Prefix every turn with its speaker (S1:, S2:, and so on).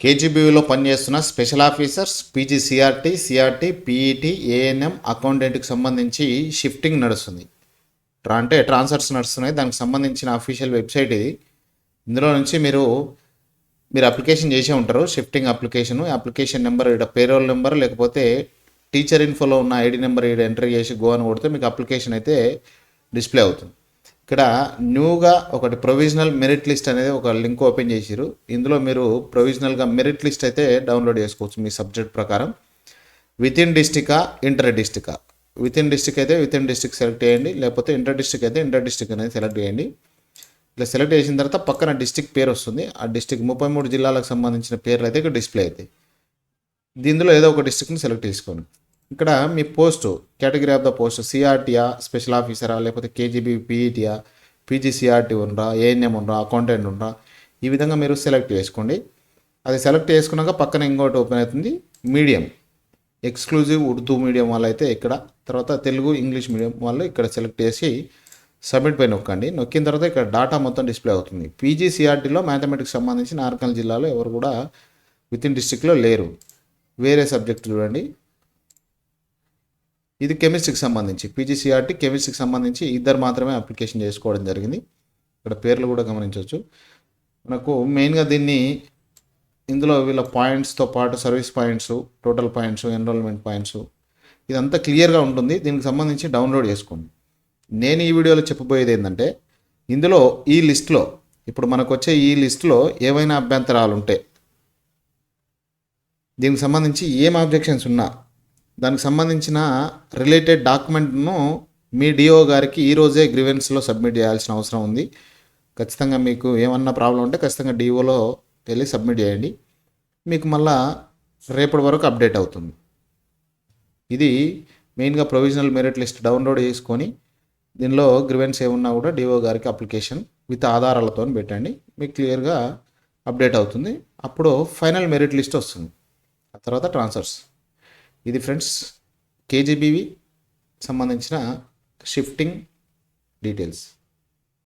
S1: కేజీబీవీలో పనిచేస్తున్న special officers PGCRT, CRT, PET, ANM, అకౌంటెంట్కి సంబంధించి షిఫ్టింగ్ నడుస్తుంది. అంటే ట్రాన్స్ఫర్స్ నడుస్తున్నాయి. దానికి సంబంధించిన అఫీషియల్ వెబ్సైట్ ఇది. ఇందులో నుంచి మీరు అప్లికేషన్ చేసే ఉంటారు. షిఫ్టింగ్ అప్లికేషన్ నెంబర్ ఇక్కడ పేరోల్ నెంబర్ లేకపోతే టీచర్ ఇన్ఫోలో ఉన్న ఐడి నెంబర్ ఇక్కడ ఎంటర్ చేసి గో అని కొడితే మీకు అప్లికేషన్ అయితే డిస్ప్లే అవుతుంది. ఇక్కడ న్యూగా ఒకటి ప్రొవిజనల్ మెరిట్ లిస్ట్ అనేది ఒక లింక్ ఓపెన్ చేసిరు. ఇందులో మీరు ప్రొవిజనల్గా మెరిట్ లిస్ట్ అయితే డౌన్లోడ్ చేసుకోవచ్చు మీ సబ్జెక్ట్ ప్రకారం. విత్ ఇన్ డిస్టికా, ఇంటర్ డిస్టికా. విత్ ఇన్ డిస్టిక్ అయితే విత్ ఇన్ డిస్టిక్ సెలెక్ట్ చేయండి, లేకపోతే ఇంటర్ డిస్టిక్ అయితే ఇంటర్ డిస్టిక్ అనేది సెలెక్ట్ చేయండి. ఇట్లా సెలెక్ట్ చేసిన తర్వాత పక్కన డిస్టిక్ పేరు వస్తుంది. ఆ డిస్టిక్ 33 జిల్లాలకు సంబంధించిన పేర్లు అయితే ఇక్కడ డిస్ప్లే అవుతాయి. దీనిలో ఏదో ఒక డిస్టిక్ని సెలెక్ట్ చేసుకోండి. ఇక్కడ మీ post, category of the post సిఆర్టీయా, స్పెషల్ ఆఫీసరా, లేకపోతే కేజీబీ పీఈటీయా, పీజీసీఆర్టీ ఉండరా, ఏఎన్ఎం ఉండరా, అకౌంటెంట్ ఉండరా, ఈ విధంగా మీరు సెలెక్ట్ చేసుకోండి. అది సెలెక్ట్ చేసుకున్నాక పక్కన ఇంకోటి ఓపెన్ అవుతుంది, మీడియం. ఎక్స్క్లూజివ్ ఉర్దూ మీడియం వాళ్ళు అయితే ఇక్కడ, తర్వాత తెలుగు ఇంగ్లీష్ మీడియం వాళ్ళు ఇక్కడ సెలెక్ట్ చేసి సబ్మిట్ పై నొక్కండి. నొక్కిన తర్వాత ఇక్కడ డాటా మొత్తం డిస్ప్లే అవుతుంది. పీజీసీఆర్టీలో మ్యాథమెటిక్స్ సంబంధించి నార్కల్ జిల్లాలో ఎవరు కూడా విత్ ఇన్ డిస్ట్రిక్ట్లో లేరు. వేరే సబ్జెక్ట్ చూడండి. ఇది కెమిస్ట్రీకి సంబంధించి, పీజీసీఆర్టీ కెమిస్ట్రీకి సంబంధించి ఇద్దరు మాత్రమే అప్లికేషన్ చేసుకోవడం జరిగింది. ఇక్కడ పేర్లు కూడా గమనించవచ్చు. మనకు మెయిన్గా ఇందులో వీళ్ళ పాయింట్స్తో పాటు service points, total points, enrolment points ఇదంతా క్లియర్గా ఉంటుంది. దీనికి సంబంధించి డౌన్లోడ్ చేసుకోండి. నేను ఈ వీడియోలో చెప్పబోయేది ఏంటంటే, ఇందులో ఈ లిస్ట్లో ఇప్పుడు మనకు వచ్చే ఈ లిస్ట్లో ఏవైనా అభ్యంతరాలు ఉంటే, దీనికి సంబంధించి ఏం ఆబ్జెక్షన్స్ ఉన్నా దానికి సంబంధించిన రిలేటెడ్ డాక్యుమెంట్ను మీ డిఓ గారికి ఈరోజే గ్రీవెన్స్లో సబ్మిట్ చేయాల్సిన అవసరం ఉంది. ఖచ్చితంగా మీకు ఏమన్నా ప్రాబ్లం ఉంటే ఖచ్చితంగా డిఓలో వెళ్ళి సబ్మిట్ చేయండి. మీకు మళ్ళా రేపటి వరకు అప్డేట్ అవుతుంది. ఇది మెయిన్గా ప్రొవిజనల్ మెరిట్ లిస్ట్ డౌన్లోడ్ చేసుకొని దీనిలో గ్రీవెన్స్ ఏమున్నా కూడా డిఓ గారికి అప్లికేషన్ విత్ ఆధారాలతో పెట్టండి. మీకు క్లియర్గా అప్డేట్ అవుతుంది. అప్పుడు ఫైనల్ మెరిట్ లిస్ట్ వస్తుంది. ఆ తర్వాత ట్రాన్స్ఫర్స్. ఇది ఫ్రెండ్స్ కేజీబీవి సంబంధించిన షిఫ్టింగ్ డీటెయిల్స్.